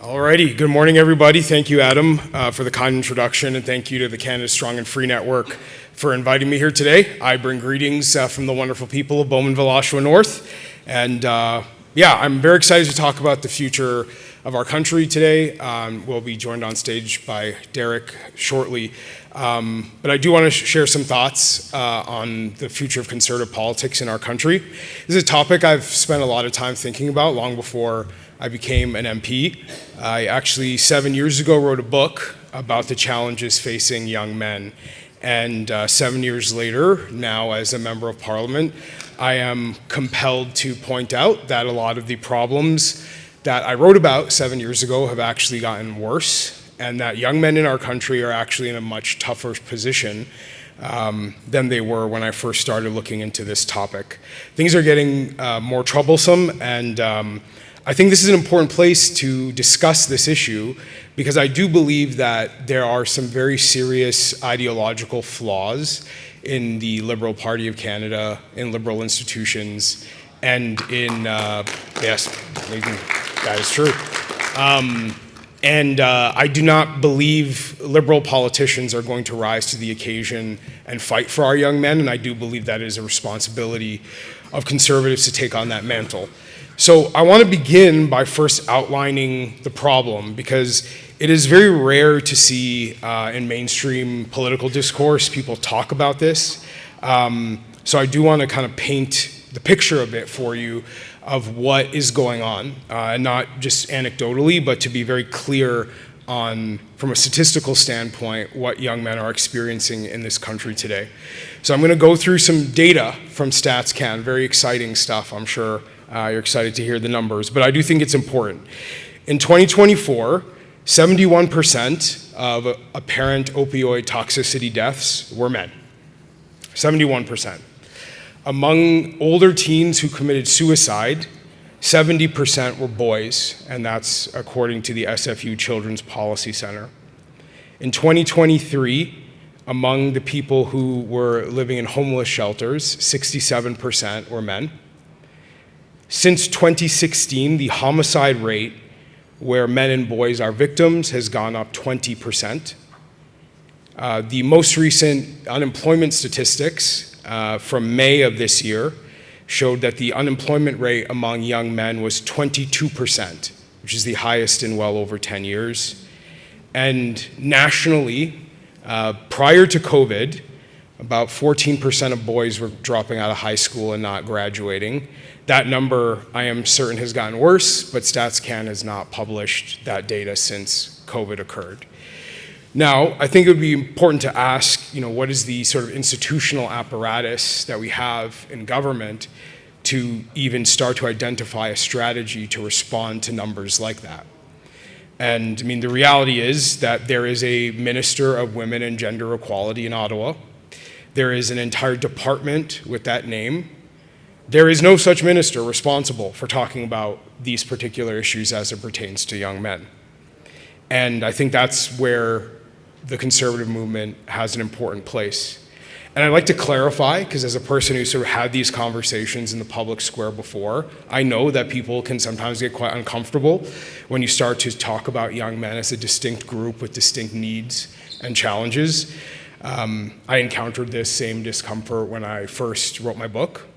Alrighty, good morning everybody. Thank you, Adam, for the kind introduction, and thank you to the Canada Strong and Free Network for inviting me here today. I bring greetings from the wonderful people of Bowmanville, Oshawa North, and I'm very excited to talk about the future of our country today. We'll be joined on stage by Derek shortly, but I do want to share some thoughts on the future of conservative politics in our country. This is a topic I've spent a lot of time thinking about long before I became an MP. I actually 7 years ago wrote a book about the challenges facing young men, and 7 years later, now as a member of Parliament, I am compelled to point out that a lot of the problems that I wrote about 7 years ago have actually gotten worse, and that young men in our country are actually in a much tougher position than they were when I first started looking into this topic. Things are getting more troublesome, and I think this is an important place to discuss this issue because I do believe that there are some very serious ideological flaws in the Liberal Party of Canada, in liberal institutions, and in, yes, that is true. I do not believe liberal politicians are going to rise to the occasion and fight for our young men, and I do believe that is a responsibility of conservatives to take on that mantle. So I want to begin by first outlining the problem because it is very rare to see in mainstream political discourse people talk about this. So I do want to kind of paint the picture a bit for you of what is going on, and not just anecdotally, but to be very clear on, from a statistical standpoint, what young men are experiencing in this country today. So I'm going to go through some data from StatsCan, very exciting stuff, I'm sure. You're excited to hear the numbers, but I do think it's important. In 2024, 71% of apparent opioid toxicity deaths were men. 71%. Among older teens who committed suicide, 70% were boys, and that's according to the SFU Children's Policy Center. In 2023, among the people who were living in homeless shelters, 67% were men. Since 2016, the homicide rate where men and boys are victims has gone up 20%. The most recent unemployment statistics from May of this year showed that the unemployment rate among young men was 22%, which is the highest in well over 10 years. And nationally, prior to COVID, about 14% of boys were dropping out of high school and not graduating. That number, I am certain, has gotten worse, but StatsCan has not published that data since COVID occurred. Now, I think it would be important to ask, what is the sort of institutional apparatus that we have in government to even start to identify a strategy to respond to numbers like that? And the reality is that there is a Minister of Women and Gender Equality in Ottawa. There is an entire department with that name. There is no such minister responsible for talking about these particular issues as it pertains to young men. And I think that's where the conservative movement has an important place. And I'd like to clarify, because as a person who sort of had these conversations in the public square before, I know that people can sometimes get quite uncomfortable when you start to talk about young men as a distinct group with distinct needs and challenges. I encountered this same discomfort when I first wrote my book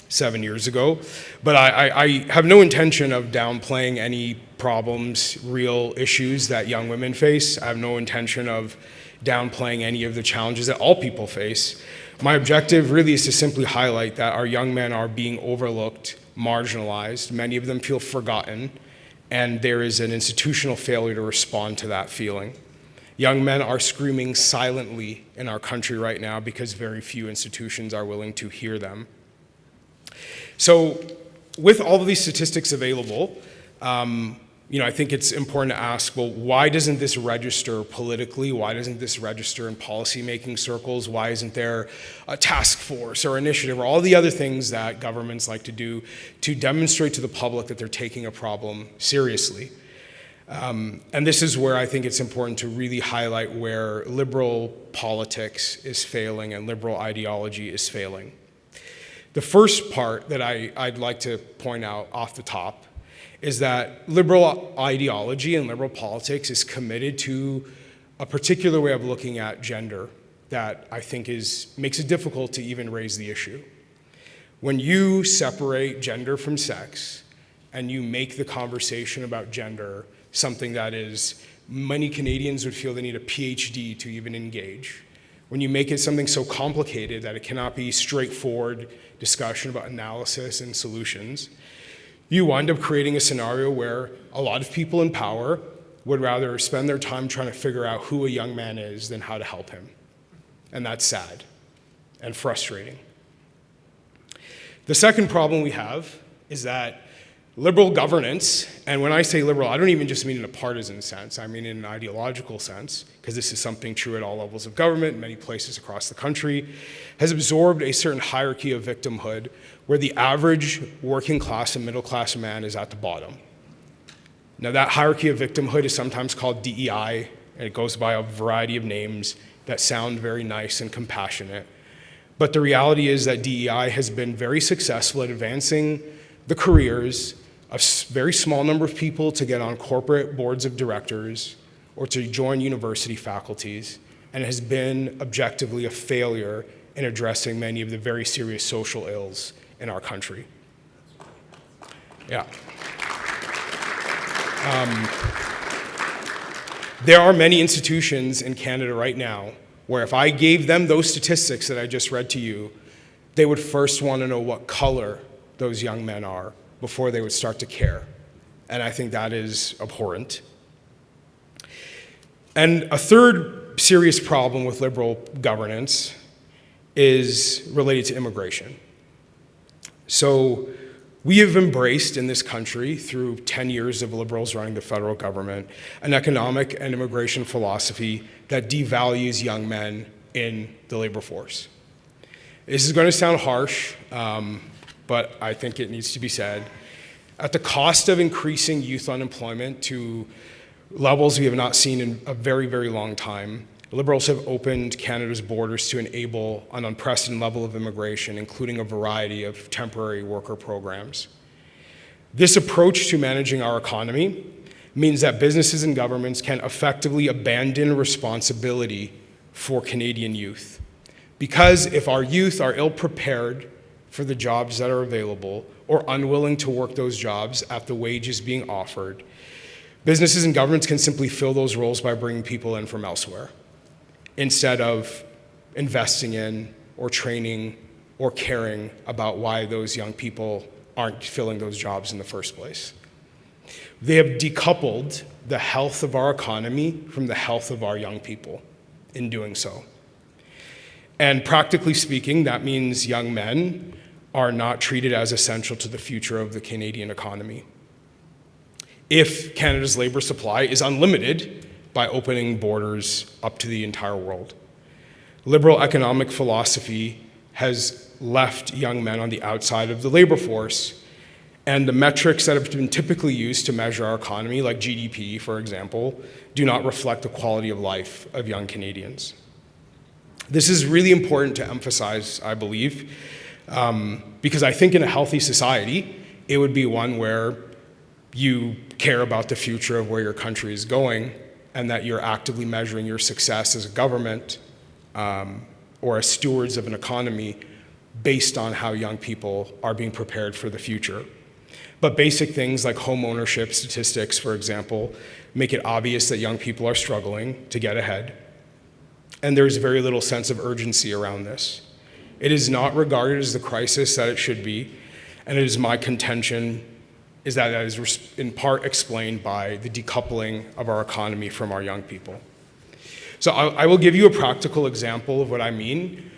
7 years ago, but I have no intention of downplaying any problems, real issues that young women face. I have no intention of downplaying any of the challenges that all people face. My objective really is to simply highlight that our young men are being overlooked, marginalized, many of them feel forgotten, and there is an institutional failure to respond to that feeling. Young men are screaming silently in our country right now because very few institutions are willing to hear them. So with all of these statistics available, I think it's important to ask, well, why doesn't this register politically? Why doesn't this register in policymaking circles? Why isn't there a task force or initiative or all the other things that governments like to do to demonstrate to the public that they're taking a problem seriously? And this is where I think it's important to really highlight where liberal politics is failing and liberal ideology is failing. The first part that I'd like to point out off the top is that liberal ideology and liberal politics is committed to a particular way of looking at gender that I think makes it difficult to even raise the issue. When you separate gender from sex and you make the conversation about gender something that many Canadians would feel they need a PhD to even engage, when you make it something so complicated that it cannot be straightforward discussion about analysis and solutions, you wind up creating a scenario where a lot of people in power would rather spend their time trying to figure out who a young man is than how to help him. And that's sad and frustrating. The second problem we have is that liberal governance, and when I say liberal, I don't even just mean in a partisan sense, I mean in an ideological sense, because this is something true at all levels of government, many places across the country, has absorbed a certain hierarchy of victimhood where the average working class and middle class man is at the bottom. Now that hierarchy of victimhood is sometimes called DEI, and it goes by a variety of names that sound very nice and compassionate. But the reality is that DEI has been very successful at advancing the careers of a very small number of people to get on corporate boards of directors or to join university faculties, and has been objectively a failure in addressing many of the very serious social ills in our country. Yeah. There are many institutions in Canada right now where if I gave them those statistics that I just read to you, they would first want to know what color those young men are before they would start to care. And I think that is abhorrent. And a third serious problem with liberal governance is related to immigration. So we have embraced in this country, through 10 years of liberals running the federal government, an economic and immigration philosophy that devalues young men in the labor force. This is going to sound harsh, but I think it needs to be said. At the cost of increasing youth unemployment to levels we have not seen in a very, very long time, liberals have opened Canada's borders to enable an unprecedented level of immigration, including a variety of temporary worker programs. This approach to managing our economy means that businesses and governments can effectively abandon responsibility for Canadian youth. Because if our youth are ill-prepared for the jobs that are available or unwilling to work those jobs at the wages being offered, businesses and governments can simply fill those roles by bringing people in from elsewhere, instead of investing in or training or caring about why those young people aren't filling those jobs in the first place. They have decoupled the health of our economy from the health of our young people in doing so. And practically speaking, that means young men are not treated as essential to the future of the Canadian economy. If Canada's labor supply is unlimited by opening borders up to the entire world. Liberal economic philosophy has left young men on the outside of the labor force, and the metrics that have been typically used to measure our economy, like GDP, for example, do not reflect the quality of life of young Canadians. This is really important to emphasize, I believe, because I think in a healthy society, it would be one where you care about the future of where your country is going, and that you're actively measuring your success as a government or as stewards of an economy based on how young people are being prepared for the future. But basic things like home ownership statistics, for example, make it obvious that young people are struggling to get ahead. And there's very little sense of urgency around this. It is not regarded as the crisis that it should be, and it is my contention is that is in part explained by the decoupling of our economy from our young people. So I will give you a practical example of what I mean,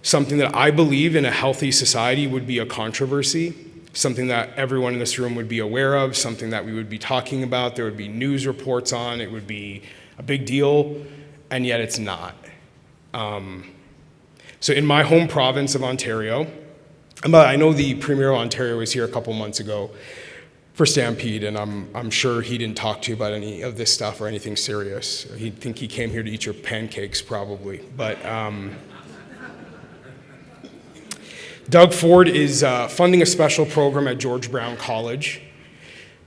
something that I believe in a healthy society would be a controversy, something that everyone in this room would be aware of, something that we would be talking about, there would be news reports on, it would be a big deal, and yet it's not. So in my home province of Ontario, I know the Premier of Ontario was here a couple months ago for Stampede, and I'm sure he didn't talk to you about any of this stuff or anything serious. He'd think he came here to eat your pancakes, probably. But Doug Ford is funding a special program at George Brown College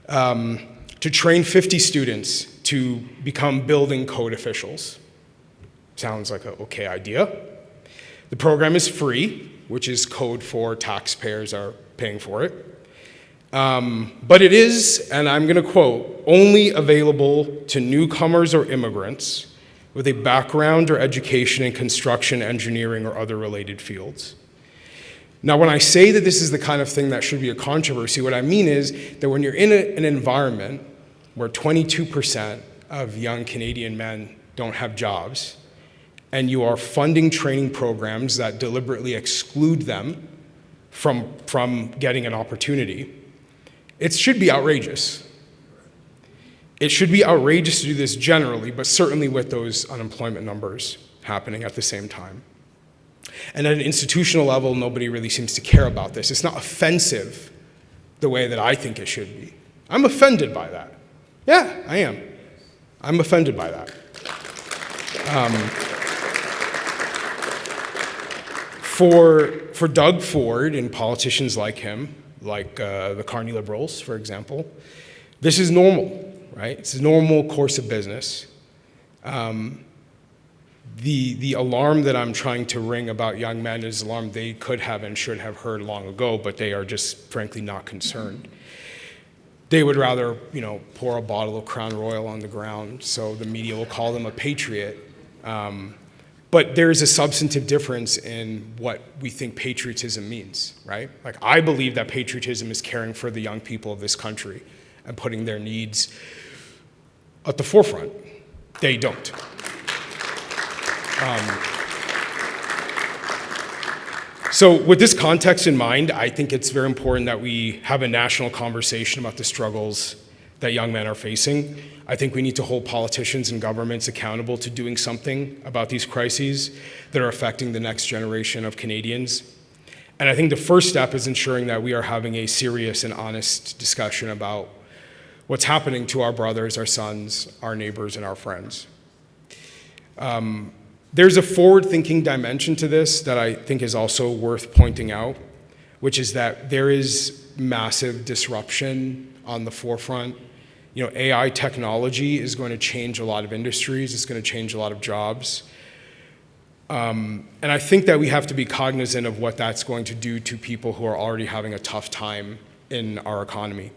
to train 50 students to become building code officials. Sounds like an okay idea. The program is free, which is code for taxpayers are paying for it. But it is, and I'm going to quote, only available to newcomers or immigrants with a background or education in construction, engineering, or other related fields. Now, when I say that this is the kind of thing that should be a controversy, what I mean is that when you're in an environment where 22% of young Canadian men don't have jobs, and you are funding training programs that deliberately exclude them from getting an opportunity, it should be outrageous. It should be outrageous to do this generally, but certainly with those unemployment numbers happening at the same time. And at an institutional level, nobody really seems to care about this. It's not offensive the way that I think it should be. I'm offended by that. Yeah, I am. I'm offended by that. For Doug Ford and politicians like him, like the Carney Liberals, for example, this is normal. Right? It's a normal course of business. The alarm that I'm trying to ring about young men is an alarm they could have and should have heard long ago, but they are just frankly not concerned. They would rather, pour a bottle of Crown Royal on the ground so the media will call them a patriot. But there's a substantive difference in what we think patriotism means, right? Like, I believe that patriotism is caring for the young people of this country and putting their needs at the forefront. They don't. So with this context in mind, I think it's very important that we have a national conversation about the struggles that young men are facing. I think we need to hold politicians and governments accountable to doing something about these crises that are affecting the next generation of Canadians. And I think the first step is ensuring that we are having a serious and honest discussion about what's happening to our brothers, our sons, our neighbors, and our friends. There's a forward-thinking dimension to this that I think is also worth pointing out, which is that there is massive disruption on the forefront. AI technology is going to change a lot of industries. It's going to change a lot of jobs. And I think that we have to be cognizant of what that's going to do to people who are already having a tough time in our economy.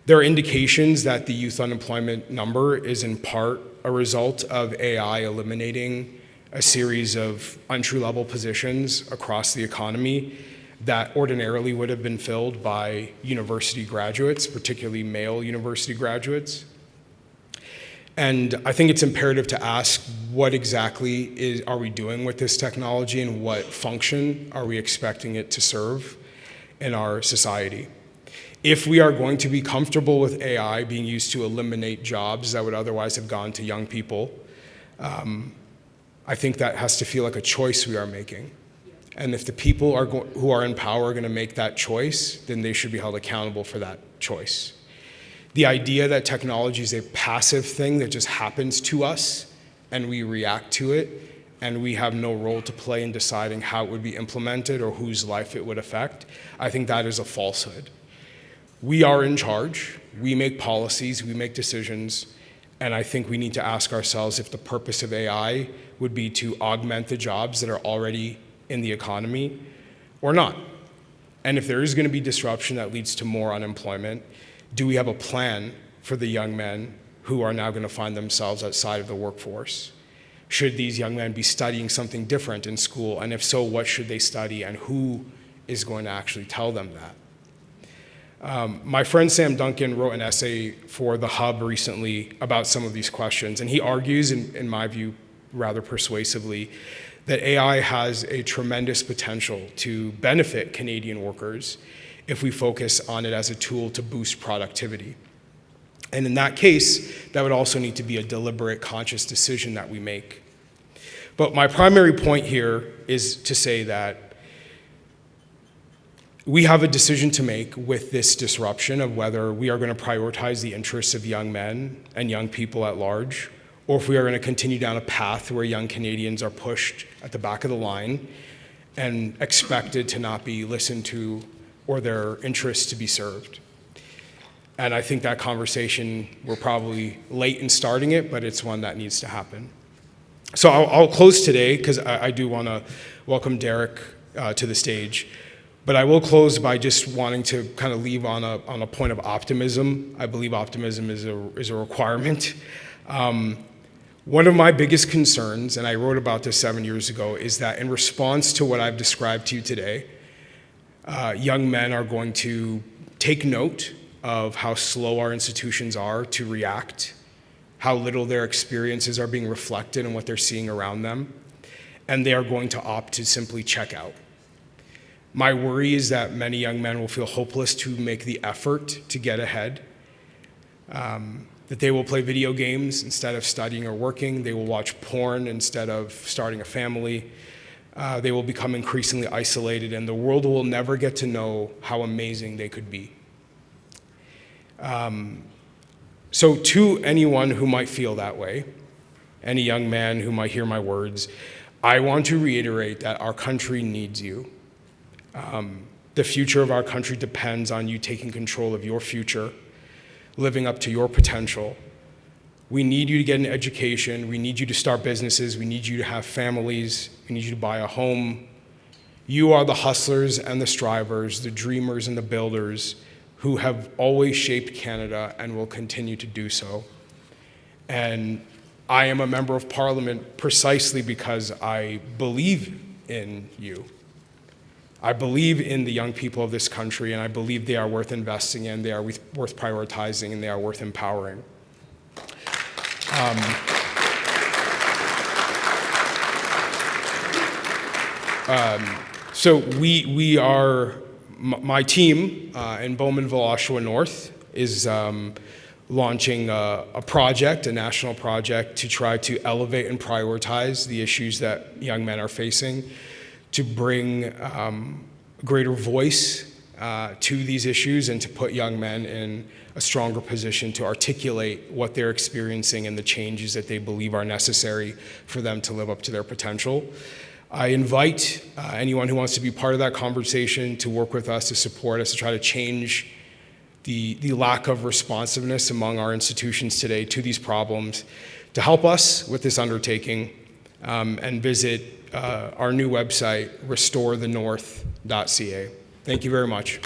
There are indications that the youth unemployment number is in part a result of AI eliminating a series of entry-level positions across the economy that ordinarily would have been filled by university graduates, particularly male university graduates. And I think it's imperative to ask what exactly are we doing with this technology and what function are we expecting it to serve in our society. If we are going to be comfortable with AI being used to eliminate jobs that would otherwise have gone to young people, I think that has to feel like a choice we are making. And if the people who are in power are going to make that choice, then they should be held accountable for that choice. The idea that technology is a passive thing that just happens to us and we react to it and we have no role to play in deciding how it would be implemented or whose life it would affect, I think that is a falsehood. We are in charge, we make policies, we make decisions, and I think we need to ask ourselves if the purpose of AI would be to augment the jobs that are already in the economy or not. And if there is going to be disruption that leads to more unemployment, do we have a plan for the young men who are now going to find themselves outside of the workforce? Should these young men be studying something different in school? And if so, what should they study and who is going to actually tell them that? My friend Sam Duncan wrote an essay for The Hub recently about some of these questions, and he argues, in my view, rather persuasively, that AI has a tremendous potential to benefit Canadian workers if we focus on it as a tool to boost productivity. And in that case, that would also need to be a deliberate, conscious decision that we make. But my primary point here is to say that we have a decision to make with this disruption of whether we are going to prioritize the interests of young men and young people at large, or if we are going to continue down a path where young Canadians are pushed at the back of the line and expected to not be listened to or their interests to be served. And I think that conversation, we're probably late in starting it, but it's one that needs to happen. So I'll close today, because I do want to welcome Derek to the stage. But I will close by just wanting to kind of leave on a point of optimism. I believe optimism is a requirement. One of my biggest concerns, and I wrote about this 7 years ago, is that in response to what I've described to you today, young men are going to take note of how slow our institutions are to react, how little their experiences are being reflected in what they're seeing around them, and they are going to opt to simply check out. My worry is that many young men will feel hopeless to make the effort to get ahead, that they will play video games instead of studying or working, they will watch porn instead of starting a family, they will become increasingly isolated, and the world will never get to know how amazing they could be. So to anyone who might feel that way, any young man who might hear my words, I want to reiterate that our country needs you. The future of our country depends on you taking control of your future, living up to your potential. We need you to get an education. We need you to start businesses. We need you to have families. We need you to buy a home. You are the hustlers and the strivers, the dreamers and the builders who have always shaped Canada and will continue to do so. And I am a member of Parliament precisely because I believe in you. I believe in the young people of this country, and I believe they are worth investing in, they are worth prioritizing, and they are worth empowering. So we are, my team in Bowmanville, Oshawa North is launching a project, a national project, to try to elevate and prioritize the issues that young men are facing, to bring greater voice to these issues and to put young men in a stronger position to articulate what they're experiencing and the changes that they believe are necessary for them to live up to their potential. I invite anyone who wants to be part of that conversation to work with us, to support us, to try to change the lack of responsiveness among our institutions today to these problems, to help us with this undertaking, and visit our new website, restorethenorth.ca. Thank you very much.